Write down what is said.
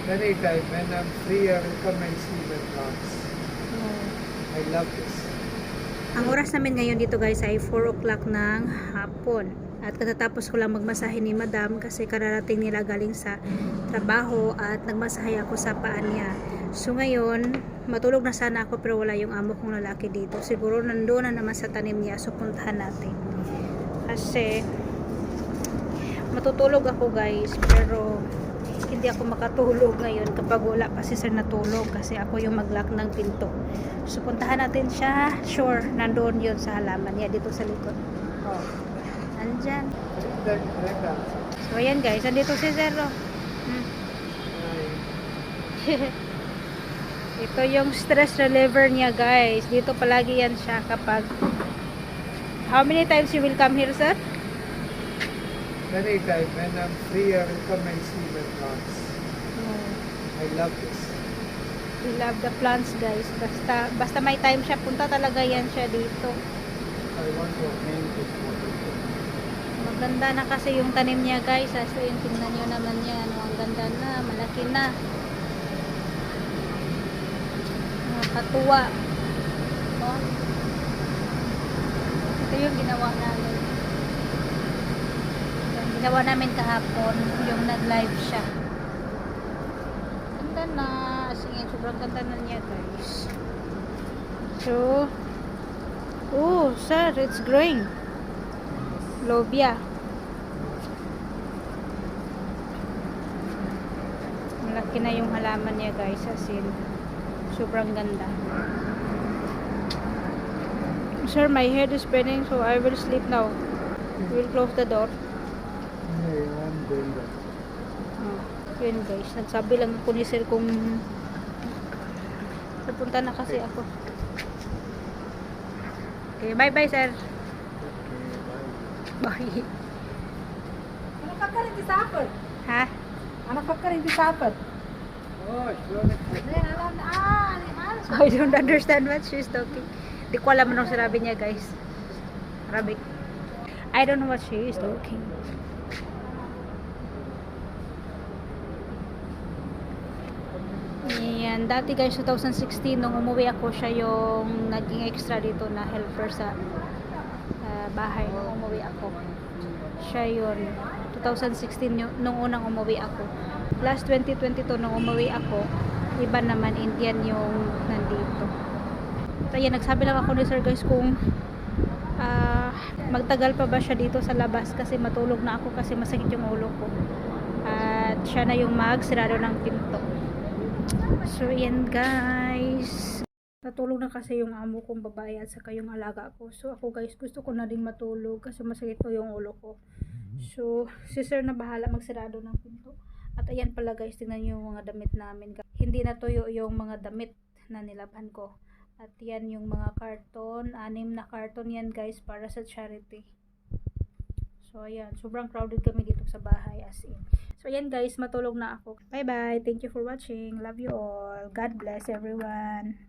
Anytime when I'm free, I will come and see my plants. I love this. Ang oras namin ngayon dito guys ay 4 o'clock ng hapon. At katatapos ko lang magmasahe ni madam kasi kararating nila galing sa trabaho at nagmasahe ako sa paa niya. So ngayon, matulog na sana ako pero wala yung amo kong lalaki dito. Siguro nandoon na naman sa tanim niya, so puntahan natin. Kasi matutulog ako guys pero hindi ako makatulog ngayon kapag wala pa si sir natulog kasi ako yung mag-lock ng pinto. So puntahan natin siya. Sure, nandoon yun sa halaman niya dito sa likod. Oh, andyan. So ayan guys, andito si sir. Oh. Ito yung stress reliever niya guys. Dito palagi yan siya kapag... How many times you will come here sir? Anytime when I'm free, I will come and see my plants. I love this. We love the plants guys. Basta may time siya, punta talaga yan siya dito. I want to name this one. Maganda na kasi yung tanim niya guys. So yung tingnan nyo naman yan. Ang ganda na, malaki na. Nakakatuwa. Oh. Ito yung ginawa namin. Yung ginawa namin kahapon, yung nag-live siya. Ganda na. Sige, sobrang ganda na niya guys. So, oh, sir, it's growing. Lobia. Malaki na yung halaman niya guys. As in, sobrang ganda. Sir, my head is spinning so I will sleep now. We'll close the door. I'm doing that. Oh, yun guys. Nagsabi lang ako ni sir kung napunta na kasi ako. Okay, bye bye sir. Bye. Anak kakak rin disapad. Ha? Anak kakak rin disapad. Oh, sure. I don't understand what she's talking. Di ko alam anong sinabi niya guys. Arabic. I don't know what she is talking. Yan. Dati guys, 2016, nung umuwi ako, siya yung naging extra dito na helper sa bahay nung umuwi ako. Siya yun. 2016 nung unang umuwi ako. Last 2022 nung umuwi ako, iba naman Indian yung nandito. Kaya nagsabi lang ako ni sir guys kung magtagal pa ba siya dito sa labas kasi matulog na ako kasi masakit yung ulo ko. At siya na yung magsirado ng pinto. So yan guys. Natulog na kasi yung amo kong babae at saka yung alaga ko. So ako guys, gusto ko na ding matulog kasi masakit po yung ulo ko. So si sir na bahala magsirado ng pinto. At ayan pala guys, tingnan nyo yung mga damit namin. Hindi na tuyo yung mga damit na nilabhan ko. At yan yung mga karton. 6 na karton yan guys para sa charity. So ayan, sobrang crowded kami dito sa bahay as in. So ayan guys, matulog na ako. Bye bye. Thank you for watching. Love you all. God bless everyone.